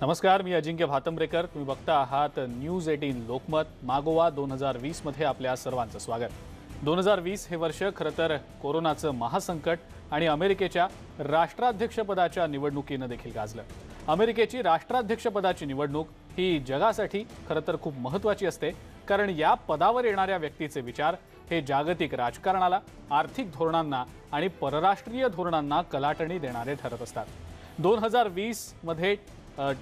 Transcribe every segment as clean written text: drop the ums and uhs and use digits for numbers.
नमस्कार, मी अजिंक्य भातंब्रेकर. तुम्ही बघता आहात न्यूज 18 लोकमत. मागोवा 2020 मध्ये आपल्या सर्वांचं स्वागत. 2020 हे वर्ष खरं तर कोरोनाचं महासंकट आणि अमेरिकेच्या राष्ट्राध्यक्षपदाच्या निवडणुकीनं देखील गाजलं. अमेरिकेची राष्ट्राध्यक्षपदाची निवडणूक ही जगासाठी खरं तर खूप महत्त्वाची असते, कारण या पदावर येणाऱ्या व्यक्तीचे विचार हे जागतिक राजकारणाला, आर्थिक धोरणांना आणि परराष्ट्रीय धोरणांना कलाटणी देणारे ठरत असतात. 2020 मध्ये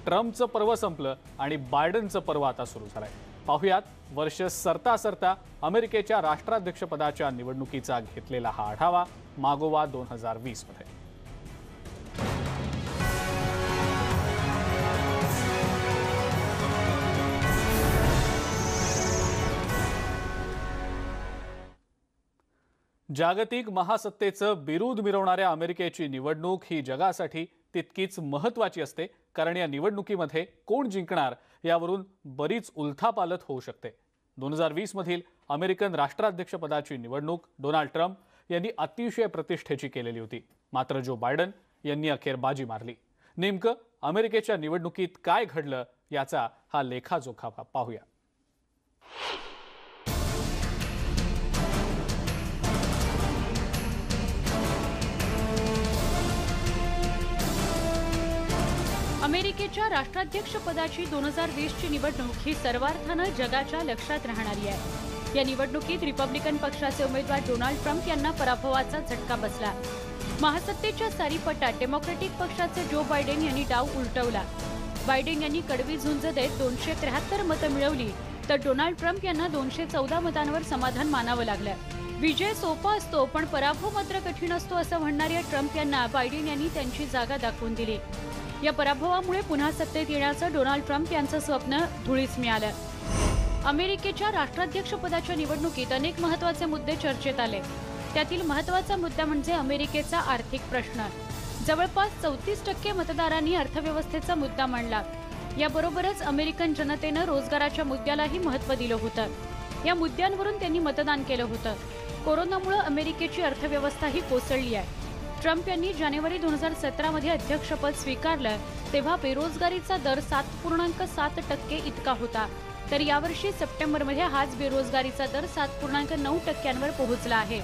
ट्रम्पचं पर्व संपलं आणि बायडनचं पर्व आता सुरू झालंय. पाहुयात वर्ष सरता सरता अमेरिकेच्या राष्ट्राध्यक्षपदाच्या निवडणुकीचा घेतलेला हा आढावा मागोवा 2020 मध्ये. जागतिक महासत्तेचं बिरूद मिरवणाऱ्या अमेरिकेची निवडणूक ही जगासाठी तितकीच महत्त्वाची असते, कारण या निवडणुकीमध्ये कोण जिंकणार यावरून बरीच उलथापालथ होऊ शकते. 2020 मधील अमेरिकन राष्ट्राध्यक्षपदाची निवडणूक डोनाल्ड ट्रम्प यांनी अतिशय प्रतिष्ठेची केलेली होती. मात्र जो बायडन यांनी अखेर बाजी मारली. नेमकं अमेरिकेच्या निवडणुकीत काय घडलं याचा हा लेखाजोखा पाहूया. अमेरिकेच्या राष्ट्राध्यक्षपदाची 2020 ची निवडणूक ही सर्वार्थानं जगाच्या लक्षात राहणारी आहे. या निवडणुकीत रिपब्लिकन पक्षाचे उमेदवार डोनाल्ड ट्रम्प यांना पराभवाचा झटका बसला. महासत्तेच्या सारीपटात डेमोक्रॅटिक पक्षाचे जो बायडेन यांनी डाव उलटवला. बायडेन यांनी कडवी झुंज देत 273 मतं मिळवली, तर डोनाल्ड ट्रम्प यांना 214 मतांवर समाधान मानावं लागलं. विजय सोपा असतो, पण पराभव मात्र कठीण असतो असं म्हणणाऱ्या ट्रम्प यांना बायडेन यांनी त्यांची जागा दाखवून दिली. या पराभवामुळे पुन्हा सत्तेत येण्याचं डोनाल्ड ट्रम्प यांचं स्वप्न धुळीस मिळालं. अमेरिकेच्या राष्ट्राध्यक्षपदाच्या निवडणुकीत अनेक महत्त्वाचे मुद्दे चर्चेत आले. त्यातील महत्त्वाचा मुद्दा म्हणजे अमेरिकेचा आर्थिक प्रश्न. जवळपास 34% मतदारांनी अर्थव्यवस्थेचा मुद्दा मांडला. याबरोबरच अमेरिकन जनतेनं रोजगाराच्या मुद्द्यालाही महत्त्व दिलं होतं. या मुद्द्यांवरून त्यांनी मतदान केलं होतं. कोरोनामुळे अमेरिकेची अर्थव्यवस्थाही कोसळली आहे. ट्रम्प यांनी जानेवारी 2017 मध्ये अध्यक्षपद स्वीकारलं तेव्हा बेरोजगारीचा दर 7.7% इतका होता, तर यावर्षी सप्टेंबरमध्ये हाच बेरोजगारीचा दर 7.9% पोहोचला आहे.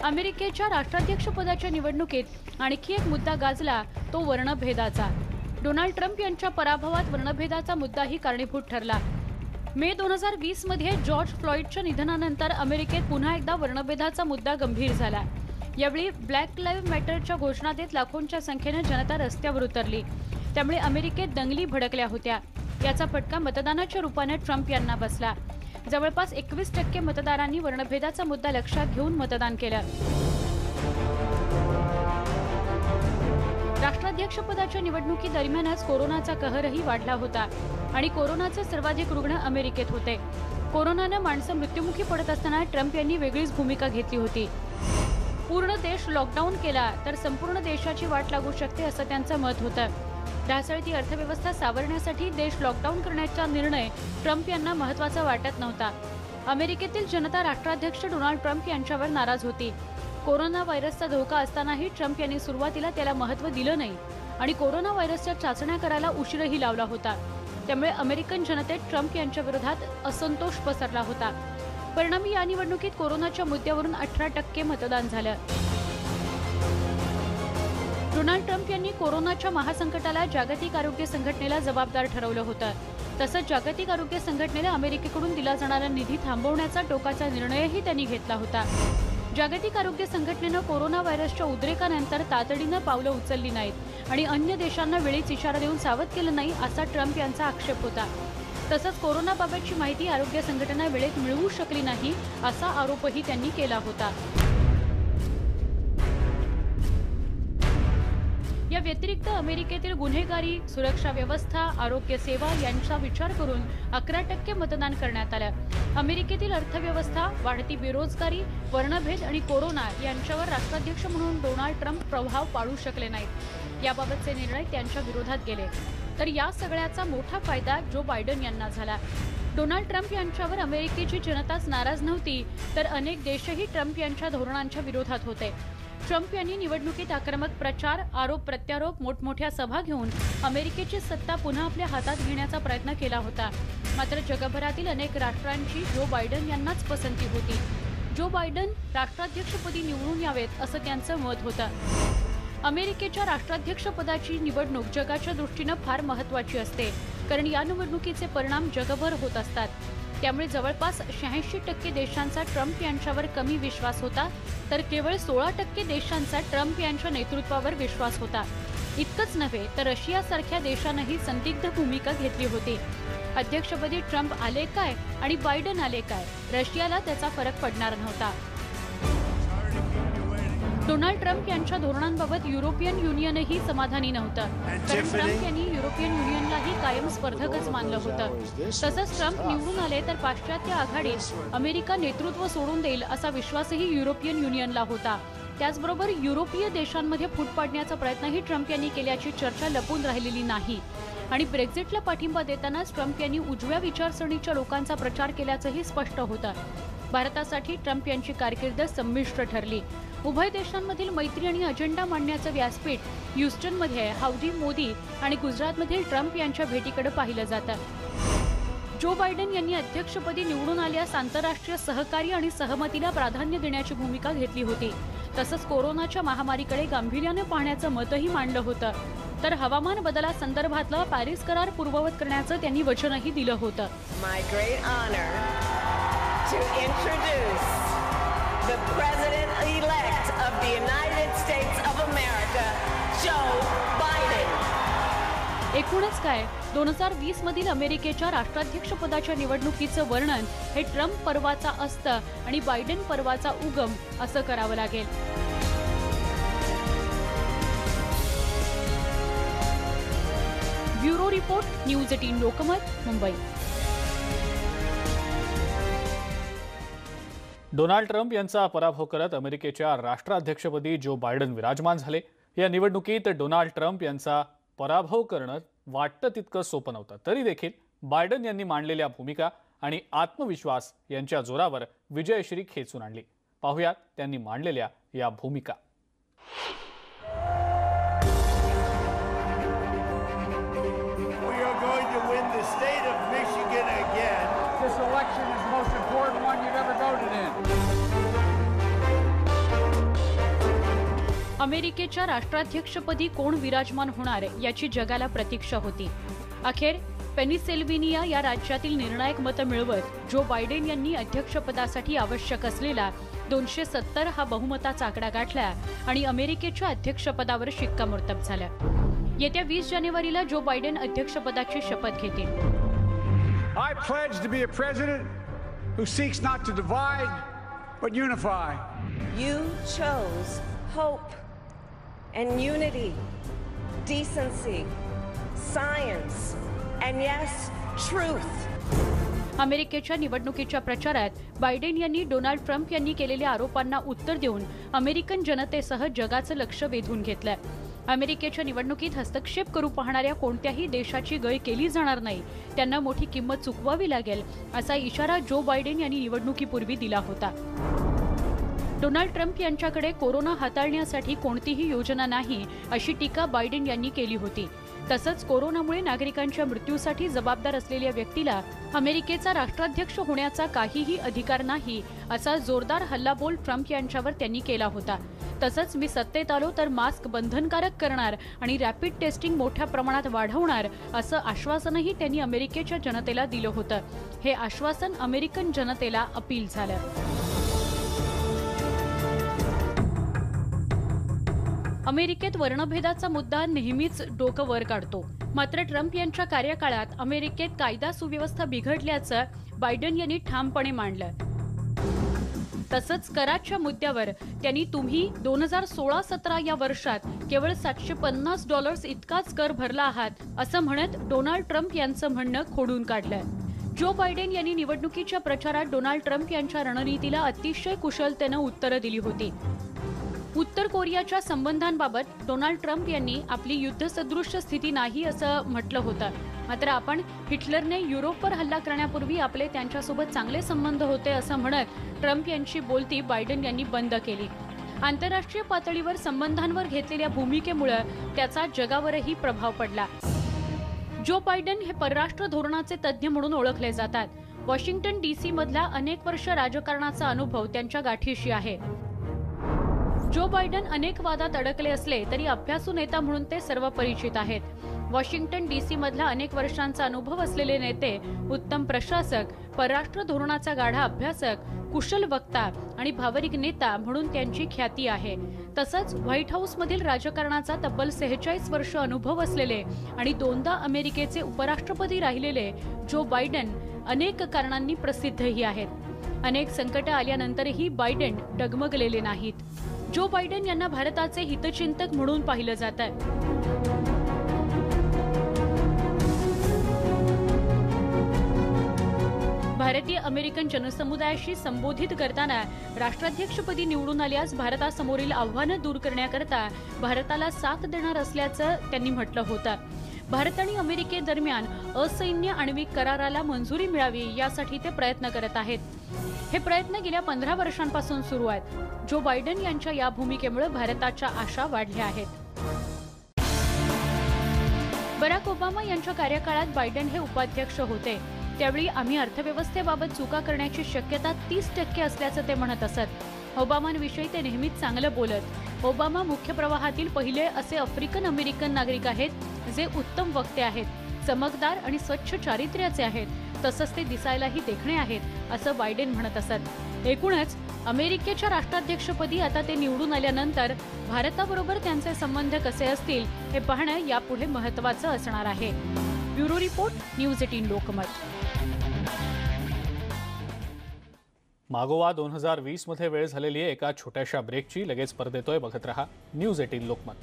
अमेरिकेच्या राष्ट्राध्यक्षपदाच्या निवडणुकीत आणखी एक मुद्दा गाजला, तो वर्णभेदाचा. डोनाल्ड ट्रम्प यांच्या पराभवात वर्णभेदाचा मुद्दाही कारणीभूत ठरला. मे 2020 मध्ये जॉर्ज फ्लॉइडच्या निधनानंतर अमेरिकेत पुन्हा एकदा वर्णभेदाचा मुद्दा गंभीर झाला. यावेळी ब्लॅक लाईव्ह मॅटरच्या घोषणा देत लाखोंच्या संख्येने जनता रस्त्यावर उतरली. त्यामुळे अमेरिकेत दंगली भडकल्या होत्या. याचा फटका मतदानाच्या रूपाने ट्रम्प यांना बसला. जवळपास 21% मतदारांनी वर्णभेदाचा मुद्दा लक्षात घेऊन मतदान केलं. राष्ट्राध्यक्षपदाच्या निवडणुकीदरम्यानच कोरोनाचा कहरही वाढला होता आणि कोरोनाचे सर्वाधिक रुग्ण अमेरिकेत होते. कोरोनानं माणसं मृत्युमुखी पडत असताना ट्रम्प यांनी वेगळीच भूमिका घेतली होती. पूर्ण देश लॉकडाऊन केला तर संपूर्ण देशाची वाट लागू शकते असं त्यांचं मत होतं. ढासळती अर्थव्यवस्था सावरण्यासाठी देश लॉकडाऊन करण्याचा निर्णय ट्रम्प यांना महत्त्वाचा वाटत नव्हता. अमेरिकेतील जनता राष्ट्राध्यक्ष डोनाल्ड ट्रम्प यांच्यावर नाराज होती. कोरोना व्हायरसचा धोका असतानाही ट्रम्प यांनी सुरुवातीला त्याला महत्त्व दिलं नाही आणि कोरोना व्हायरसच्या चाचण्या करायला उशीरही लावला होता. त्यामुळे अमेरिकन जनतेत ट्रम्प यांच्या विरोधात असंतोष पसरला होता. परिणामी या निवडणुकीत कोरोनाच्या मुद्द्यावरून 18% मतदान झालं. डोनाल्ड ट्रम्प यांनी कोरोनाच्या महासंकटाला जागतिक आरोग्य संघटनेला जबाबदार ठरवलं होतं. तसंच जागतिक आरोग्य संघटनेला अमेरिकेकडून दिला जाणारा निधी थांबवण्याचा टोकाचा निर्णयही त्यांनी घेतला होता. जागतिक आरोग्य संघटनेनं कोरोना व्हायरसच्या उद्रेकानंतर तातडीनं पावलं उचलली नाहीत आणि अन्य देशांना वेळीच इशारा देऊन सावध केलं नाही असा ट्रम्प यांचा आक्षेप होता. तसंच कोरोनाबाबतची माहिती आरोग्य संघटना वेळेत मिळवू शकली नाही असा आरोपही त्यांनी केला होता. या व्यतिरिक्त अमेरिकेतील गुन्हेगारी, सुरक्षा व्यवस्था, आरोग्य सेवा यांचा विचार करून 11% मतदान करण्यात आलं. अमेरिकेतील अर्थव्यवस्था, वाढती बेरोजगारी, वर्णभेद आणि कोरोना यांच्यावर राष्ट्राध्यक्ष म्हणून डोनाल्ड ट्रम्प प्रभाव पाडू शकले नाहीत. याबाबतचे निर्णय त्यांच्या विरोधात गेले. तर या सगळ्याचा मोठा फायदा जो बायडन यांना झाला. डोनाल्ड ट्रम्प यांच्यावर अमेरिकेची जनताच नाराज नव्हती, तर अनेक देशही ट्रम्प यांच्या धोरणांच्या विरोधात होते. ट्रम्प यांनी निवडणुकीत आक्रमक प्रचार, आरोप प्रत्यारोप, मोठमोठ्या सभा घेऊन अमेरिकेची सत्ता पुन्हा आपल्या हातात घेण्याचा प्रयत्न केला होता. मात्र जगभरातील अनेक राष्ट्रांची जो बायडन यांनाच पसंती होती. जो बायडन राष्ट्राध्यक्षपदी निवडून यावेत असं त्यांचं मत होतं. अमेरिकेच्या राष्ट्राध्यक्षपदाची निवडणूक जगाच्या दृष्टीनं फार महत्त्वाची असते, कारण या निवडणुकीचे परिणाम जगभर होत असतात. त्यामुळे जवळपास 86% देशांचा ट्रम्प यांच्यावर कमी विश्वास होता, तर केवळ 16% देशांचा ट्रम्प यांच्या नेतृत्वावर विश्वास होता. इतकंच नव्हे तर रशियासारख्या देशांनीही संदिग्ध भूमिका घेतली होती. अध्यक्षपदी ट्रम्प आले काय आणि बायडन आले काय, रशियाला त्याचा फरक पडणार नव्हता. डोनाल्ड ट्रम्प यांच्या धोरणांबाबत युरोपियन युनियनही समाधानी नव्हतं, कारण ट्रम्प यांनी युरोपियन युनियनलाही कायम स्पर्धकच मानलं होतं. तसंच ट्रम्प निवडून आले तर पाश्चात्य आघाडीत अमेरिका नेतृत्व सोडून देईल असा विश्वासही युरोपियन युनियनला होता. त्याचबरोबर युरोपीय देशांमध्ये फूट पाडण्याचा प्रयत्नही ट्रम्प यांनी केल्याची चर्चा लपून राहिलेली नाही. आणि ब्रेक्झिटला पाठिंबा देतानाच ट्रम्प यांनी उजव्या विचारसरणीच्या लोकांचा प्रचार केल्याचंही स्पष्ट होतं. भारतासाठी ट्रम्प यांची कारकीर्द संमिश्र ठरली. उभय देशांमधील मैत्री आणि अजेंडा मांडण्याचं व्यासपीठ ह्यूस्टनमध्ये हाऊडी मोदी आणि गुजरातमधील ट्रम्प यांच्या भेटीकडे पाहिलं जातं. जो बायडन यांनी अध्यक्षपदी निवडून आल्यास आंतरराष्ट्रीय सहकार्य आणि सहमतीला प्राधान्य देण्याची भूमिका घेतली होती. तसंच कोरोनाच्या महामारीकडे गांभीर्याने पाहण्याचं मतही मांडलं होतं. तर हवामान बदलासंदर्भातला पॅरिस करार पूर्ववत करण्याचं त्यांनी वचनही दिलं होतं. My great honor to introduce the President-elect of the United States of America, Joe Biden. एकूणच काय, 2020 मधील अमेरिकेच्या राष्ट्राध्यक्षपदाच्या निवडणुकीचं वर्णन हे ट्रम्प पर्वाचा अस्त आणि बायडन पर्वाचा उगम असं करावं लागेल. Bureau report, news 18 Lokmat, Mumbai. Donald Trump यांचा पराभव करत अमेरिकेच्या राष्ट्राध्यक्षपदी जो बायडन विराजमान झाले. या निवडणुकीत डोनाल्ड ट्रम्प यांचा पराभव करणं वाटतं तितकं सोपं नव्हतं. तरी देखील बायडन यांनी मांडलेल्या भूमिका आणि आत्मविश्वास यांच्या जोरावर विजयश्री खेचून आणली. पाहुयात त्यांनी मांडलेल्या या भूमिका. State of Michigan again. This election is the most important one you've ever voted in. अमेरिकेच्या राष्ट्राध्यक्षपदी कोण विराजमान होणार याची जगाला प्रतीक्षा होती. अखेर पेनिसिल्व्हेनिया या राज्यातील निर्णायक मतं मिळवत जो बायडन यांनी अध्यक्षपदासाठी आवश्यक असलेला 270 हा बहुमताचा आकडा गाठला आणि अमेरिकेच्या अध्यक्षपदावर शिक्कामोर्तब झाला. येत्या 20 जानेवारीला जो बायडन अध्यक्षपदाची शपथ घेतील. I pledge to be a president who seeks not to divide but unify. You chose hope and unity, decency, science, and yes, truth. अमेरिकेच्या निवडणुकीच्या प्रचारात बायडन यांनी डोनाल्ड ट्रम्प यांनी केलेल्या आरोपांना उत्तर देऊन अमेरिकन जनतेसह जगाचं लक्ष वेधून घेतलंय. अमेरिकेच्या निवडणुकीत हस्तक्षेप करू पाहणाऱ्या कोणत्याही देशाची गय केली जाणार नाही, त्यांना मोठी किंमत चुकवावी लागेल असा इशारा जो बायडन यांनी निवडणुकीपूर्वी दिला होता. डोनाल्ड ट्रम्प यांच्याकडे कोरोना हाताळण्यासाठी कोणतीही योजना नाही अशी टीका बायडन यांनी केली होती. तसंच कोरोनामुळे नागरिकांच्या मृत्यूसाठी जबाबदार असलेल्या व्यक्तीला अमेरिकेचा राष्ट्राध्यक्ष होण्याचा काहीही अधिकार नाही असा जोरदार हल्लाबोल ट्रम्प यांच्यावर त्यांनी केला होता. तसंच मी सत्तेत आलो तर मास्क बंधनकारक करणार आणि रॅपिड टेस्टिंग मोठ्या प्रमाणात वाढवणार असं आश्वासनही त्यांनी अमेरिकेच्या जनतेला दिलं होतं. हे आश्वासन अमेरिकन जनतेला अपील झालं. अमेरिकेत वर्णभेदाचा मुद्दा नेहमीच डोकं वर काढतो. मात्र ट्रम्प यांच्या कार्यकाळात अमेरिकेत कायदा सुव्यवस्था बिघडल्याचं बायडन यांनी ठामपणे मांडलं. तसंच कराच्या मुद्द्यावर त्यांनी तुम्ही 2016-17 या वर्षात केवळ $750 इतकाच कर भरला आहात असं म्हणत डोनाल्ड ट्रम्प यांचं म्हणणं खोडून काढलं. जो बायडन यांनी निवडणुकीच्या प्रचारात डोनाल्ड ट्रम्प यांच्या रणनीतीला अतिशय कुशलतेनं उत्तरं दिली होती. उत्तर कोरियाच्या संबंधांबाबत डोनाल्ड ट्रम्प यांनी आपली युद्धसदृश स्थिती नाही असं म्हटलं होतं. मात्र आपण हिटलरने युरोपवर हल्ला करण्यापूर्वी आपले त्यांच्यासोबत चांगले संबंध होते असं म्हणत ट्रम्प यांची बोलती बायडन यांनी बंद केली. आंतरराष्ट्रीय पातळीवर संबंधांवर घेतलेल्या भूमिकेमुळे त्याचा जगावरही प्रभाव पडला। जो बायडन हे परराष्ट्र धोरणाचे तज्ज्ञ म्हणून ओळखले जातात। वॉशिंग्टन DC मधला अनेक वर्ष राजकारणाचा अनुभव त्यांच्या गाठीशी आहे। जो बायडन अनेक वादात अडकले असले तरी अभ्यासू नेता म्हणून ते सर्व परिचित आहेत। वॉशिंग्टन DC मधला अनेक वर्षांचा अनुभव असलेले नेते, उत्तम प्रशासक, परराष्ट्र धोरणाचा गाढा अभ्यासक, कुशल वक्ता आणि भावनिक नेता म्हणून त्यांची ख्याती आहे। तसंच व्हाईट हाऊस मधील राजकारणाचा तब्बल 46 वर्ष अनुभव असलेले आणि 2दा अमेरिकेचे उपराष्ट्रपती राहिलेले जो बायडन अनेक कारणांनी प्रसिद्धही आहेत। अनेक संकट आल्यानंतरही बायडन डगमगलेले नाहीत। जो बायडन यांना भारताचे हितचिंतक म्हणून पाहिलं जातं। भारतीय अमेरिकन जनसमुदायाशी संबोधित करताना राष्ट्राध्यक्षपदी निवडून आल्यास भारतासमोरील आव्हानं दूर करण्याकरता भारताला साथ देणार असल्याचं त्यांनी म्हटलं होतं। भारत आणि अमेरिकेदरम्यान असैन्य आण्विक कराराला मंजुरी मिळावी यासाठी ते प्रयत्न करत आहेत। हे प्रयत्न गेल्या 15 वर्षांपासून सुरू आहेत। जो बायडन यांच्या या भूमिकेमुळे भारताच्या आशा वाढल्या आहेत। बराक ओबामा यांच्या कार्यकाळात बायडन हे उपाध्यक्ष होते। त्यावेळी आम्ही अर्थव्यवस्थेबाबत चुका करण्याची शक्यता 30% असल्याचं ते म्हणत असत। ओबामांविषयी ते नेहमीच चांगलं बोलत। ओबामा मुख्य प्रवाहातील पहिले असे आफ्रिकन अमेरिकन नागरिक आहेत जे उत्तम वक्ते आहेत, चमकदार आणि स्वच्छ चारित्र्याचे आहेत, तसंच ते दिसायलाही देखणे आहेत असं बायडन म्हणत असत। एकूणच अमेरिकेच्या राष्ट्राध्यक्षपदी आता ते निवडून आल्यानंतर भारताबरोबर त्यांचे संबंध कसे असतील हे पाहणं यापुढे महत्त्वाचं असणार आहे। Bureau report, news 18 Lokmat. मागोवा 2020 मध्ये वेळ झालेली आहे एका छोट्याशा ब्रेकची। लगेच परत येतोय, बघत रहा न्यूज 18 लोकमत।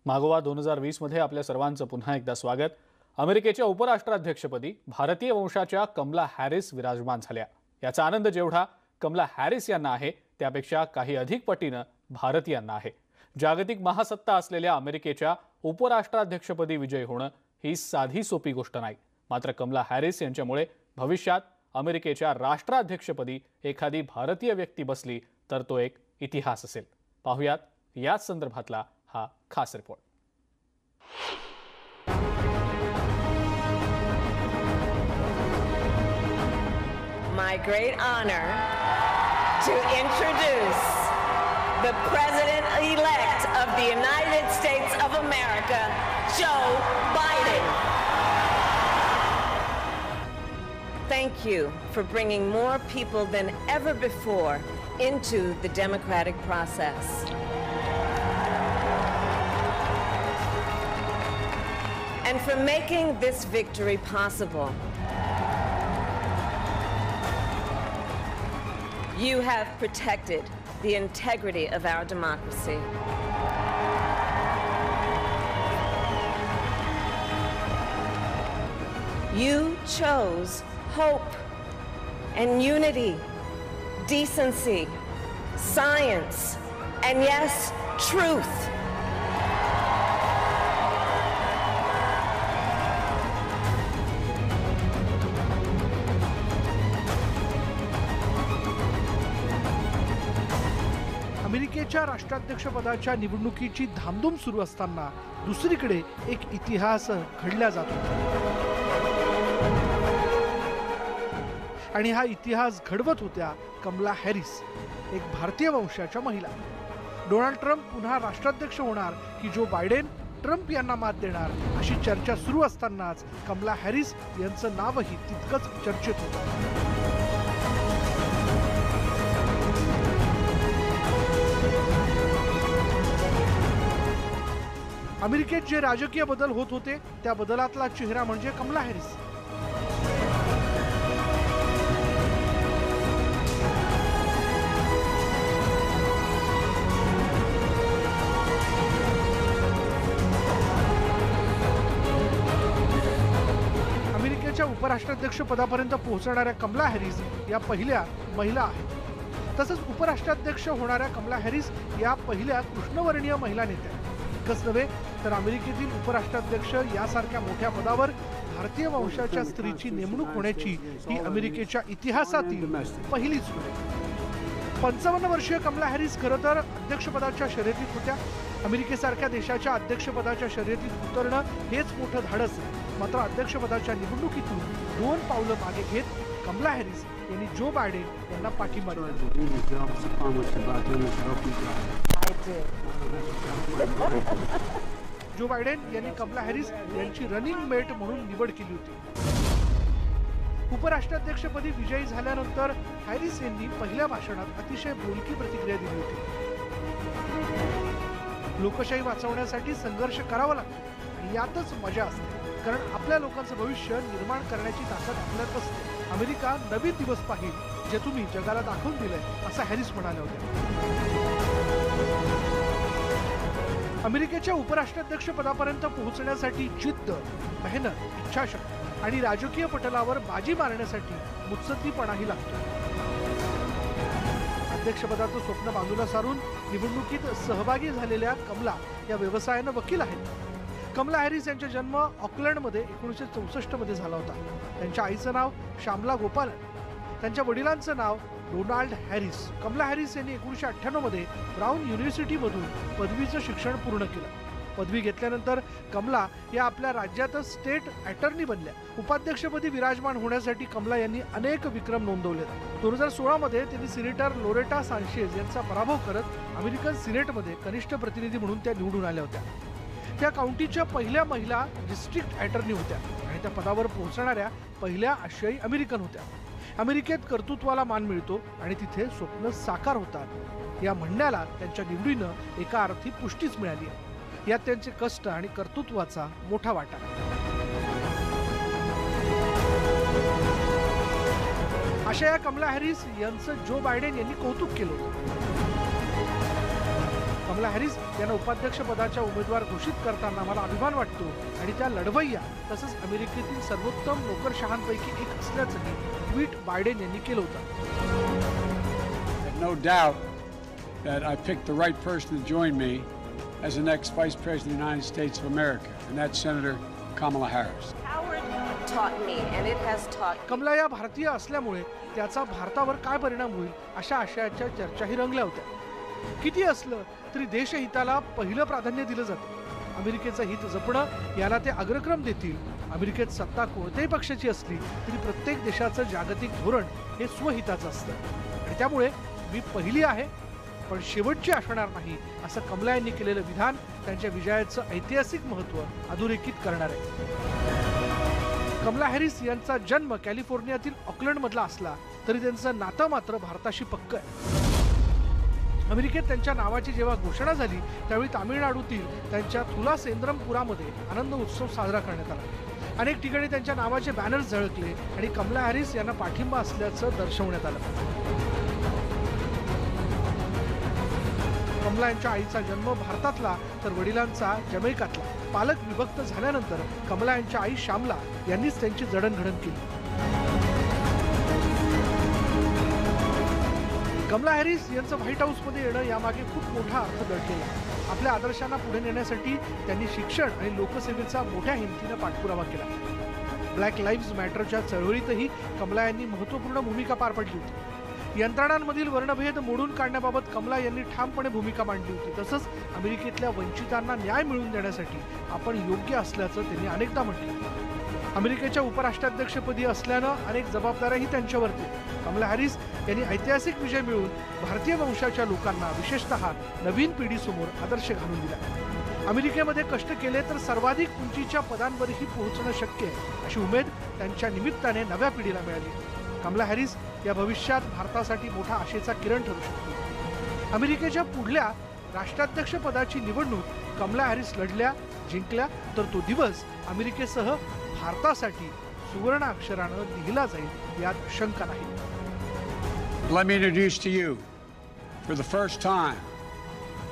मागोवा 2020 मध्ये आपल्या सर्वांचं पुन्हा एकदा स्वागत। अमेरिकेच्या उपराष्ट्राध्यक्षपदी भारतीय वंशाच्या कमला हॅरिस विराजमान झाल्या। याचा आनंद जेवढा कमला हॅरिस यांना आहे त्यापेक्षा काही अधिक पटीनं भारतीयांना आहे। जागतिक महासत्ता असलेल्या अमेरिकेच्या उपराष्ट्राध्यक्षपदी विजयी होणं ही साधी सोपी गोष्ट नाही। मात्र कमला हॅरिस यांच्यामुळे भविष्यात अमेरिकेच्या राष्ट्राध्यक्षपदी एखादी भारतीय व्यक्ती बसली तर तो एक इतिहास असेल। पाहुयात याच संदर्भातला हा खास report. My great honor to introduce the President-elect of the United States of America, Joe Biden. Thank you for bringing more people than ever before into the democratic process. And for making this victory possible. You have protected the integrity of our democracy. You chose hope and unity, decency, science, and yes, truth. अमेरिकेच्या राष्ट्राध्यक्षपदाच्या निवडणुकीची धामधूम सुरू असताना दुसरीकडे एक इतिहास घडला जातो आणि हा इतिहास घडवत होत्या कमला हॅरिस, एक भारतीय वंशाच्या महिला। डोनाल्ड ट्रम्प पुन्हा राष्ट्राध्यक्ष होणार की जो बायडेन ट्रम्प यांना मात देणार अशी चर्चा सुरू असतानाच कमला हॅरिस यांचं नावही तितकंच चर्चेत होतं। अमेरिकेत जे राजकीय बदल होत होते त्या बदलातला चेहरा म्हणजे कमला हॅरिस। अमेरिकेच्या उपराष्ट्राध्यक्ष पदापर्यंत पोहोचणाऱ्या कमला हॅरिस या पहिल्या महिला आहेत। तसंच उपराष्ट्राध्यक्ष होणाऱ्या कमला हॅरिस या पहिल्या कृष्णवर्णीय महिला नेत्या आहेत. इतकंच नव्हे तर अमेरिकेतील उपराष्ट्राध्यक्ष यासारख्या मोठ्या पदावर भारतीय वंशाच्या स्त्रीची नेमणूक होण्याची ही अमेरिकेच्या इतिहासातील पहिलीच वेळ आहे. 55 वर्षीय कमला हॅरिस खरं तर अध्यक्षपदाच्या शर्यतीत होत्या. अमेरिकेसारख्या देशाच्या अध्यक्षपदाच्या शर्यतीत उतरणं हेच मोठं धाडस आहे. मात्र अध्यक्षपदाच्या निवडणुकीतून 2 पावलं मागे घेत कमला हॅरिस यांनी जो बायडेन यांना पाठिंबा दिला. जो बायडेन यांनी कमला हॅरिस यांची रनिंग मेट म्हणून निवड केली होती. उपराष्ट्राध्यक्षपदी विजयी झाल्यानंतर हॅरिस यांनी पहिल्या भाषणात अतिशय बोलकी प्रतिक्रिया दिली होती. लोकशाही वाचवण्यासाठी संघर्ष करावा लागतो आणि यातच मजा असते, कारण आपल्या लोकांचं भविष्य निर्माण करण्याची ताकद आपल्यात असते. अमेरिका नवीन दिवस पाहिल जे तुम्ही जगाला दाखवून दिलंय, असं हॅरिस म्हणाल्या होत्या. अमेरिकेच्या उपराष्ट्राध्यक्ष पदापर्यंत पोहोचण्यासाठी जिद्द, मेहनत, इच्छाशक्ती आणि राजकीय पटलावर बाजी मारण्यासाठी मुत्सद्दीपणाही लागतो. अध्यक्षपदाचं स्वप्न बाजूला सारून निवडणुकीत सहभागी झालेल्या कमला या व्यवसायानं वकील आहेत. कमला हॅरिस यांचा जन्म ऑकलंडमध्ये 1964 मध्ये झाला होता. त्यांच्या आईचं नाव श्यामला गोपालन, त्यांच्या वडिलांचं नाव डोनाल्ड हॅरिस. कमला हॅरिस यांनी 1998 मध्ये ब्राउन युनिव्हर्सिटीमधून पदवीचं शिक्षण पूर्ण केलं. पदवी घेतल्यानंतर कमला या आपल्या राज्यातच स्टेट अटर्नी बनल्या. उपाध्यक्षपदी विराजमान होण्यासाठी कमला यांनी अनेक विक्रम नोंदवले. 2016 मध्ये त्यांनी सिनेटर लोरेटा सांचेज यांचा पराभव करत अमेरिकन सिनेटमध्ये कनिष्ठ प्रतिनिधी म्हणून त्या निवडून आल्या होत्या. त्या काउंटीच्या पहिल्या महिला डिस्ट्रिक्ट अटर्नी होत्या आणि त्या पदावर पोहोचणाऱ्या पहिल्या आशियाई अमेरिकन होत्या. अमेरिकेत कर्तृत्वाला मान मिळतो आणि तिथे स्वप्न साकार होतात या म्हणण्याला त्यांच्या निवडीनं एका अर्थी पुष्टीच मिळाली आहे. यात त्यांचे कष्ट आणि कर्तृत्वाचा मोठा वाटा आहे. अशा या कमला हॅरिस यांचं जो बायडेन यांनी कौतुक केलं होतं. कमला हॅरिस यांना उपाध्यक्ष पदाच्या उमेदवार घोषित करताना मला अभिमान वाटतो आणि त्या लढवय्या तसंच अमेरिकेतील सर्वोत्तम नोकरशहांपैकी एक असल्याचंही ट्विट बायडेन यांनी केलं होतं. No doubt that I picked the right person to join me as the next Vice President of the United States of America, and that's Senator Kamala Harris. Howard taught me, and it has taught me. Kamala या भारतीय असल्यामुळे त्याचा भारतावर काय परिणाम होईल अशा आशयाच्या चर्चाही रंगल्या होत्या. किती असलं तरी देशहिताला पहिलं प्राधान्य दिलं जातं. अमेरिकेचं हित जपणं याला ते अग्रक्रम देतील. अमेरिकेत सत्ता कोणत्याही पक्षाची असली तरी प्रत्येक देशाचं जागतिक धोरण हे स्वहिताचं असतं आणि त्यामुळे मी पहिली आहे पण शेवटची असणार नाही असं कमला यांनी केलेलं विधान त्यांच्या विजयाचं ऐतिहासिक महत्त्व अधोरेखित करणार आहे. कमला हॅरिस यांचा जन्म कॅलिफोर्नियातील ऑकलंड मधला असला तरी त्यांचं नातं मात्र भारताशी पक्क आहे. अमेरिकेत त्यांच्या नावाची जेव्हा घोषणा झाली त्यावेळी तामिळनाडूतील त्यांच्या तुलासेंद्रमपुरामध्ये आनंद उत्सव साजरा करण्यात आला. अनेक ठिकाणी त्यांच्या नावाचे बॅनर्स झळकले आणि कमला हॅरिस यांना पाठिंबा असल्याचं दर्शवण्यात आलं. कमला यांच्या आईचा जन्म भारतातला तर वडिलांचा जमैकातला. पालक विभक्त झाल्यानंतर कमला यांच्या आई श्यामला यांनीच त्यांची जडणघडण केली. कमला हॅरिस यांचं व्हाईट हाऊसमध्ये येणं यामागे खूप मोठा अर्थ दडलेला आहे. आपल्या आदर्शांना पुढे नेण्यासाठी त्यांनी शिक्षण आणि लोकसेवेचा मोठ्या हिमतीनं पाठपुरावा केला. ब्लॅक लाईव्ज मॅटरच्या चळवळीतही कमला यांनी महत्त्वपूर्ण भूमिका पार पडली होती. यंत्रणांमधील वर्णभेद मोडून काढण्याबाबत कमला यांनी ठामपणे भूमिका मांडली होती. तसंच अमेरिकेतल्या वंचितांना न्याय मिळवून देण्यासाठी आपण योग्य असल्याचं त्यांनी अनेकदा म्हटलं. अमेरिकेच्या उपराष्ट्राध्यक्षपदी असल्यानं अनेक जबाबदाऱ्याही त्यांच्यावरती. कमला हॅरिस यांनी ऐतिहासिक विजय मिळवून भारतीय वंशाच्या लोकांना विशेषतः नवीन पिढीसमोर आदर्श घालून दिला. अमेरिकेमध्ये कष्ट केले तर सर्वाधिक उंचीच्या पदांवरही पोहोचणं शक्य आहे अशी उमेद त्यांच्या निमित्ताने नव्या पिढीला मिळाली. कमला हॅरिस या भविष्यात भारतासाठी मोठा आशेचा किरण ठरू शकतो. अमेरिकेच्या पुढल्या राष्ट्राध्यक्ष पदाची निवडणूक कमला हॅरिस लढल्या, जिंकल्या तर तो दिवस अमेरिकेसह भारतासाठी सुवर्ण अक्षरानं लिहिला जाईल यात शंका नाही. Let me introduce to you, for the first time,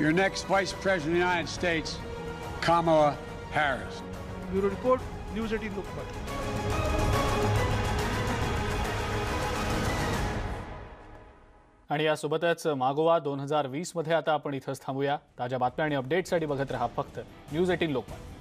your next Vice President of the United States, Kamala Harris. Bureau report, news 18 Lokmat. आणि यासोबतच मागोवा 2020 मध्ये आता आपण इथंच थांबूया. ताज्या बातम्या आणि अपडेट्ससाठी बघत रहा फक्त न्यूज 18 लोकमत.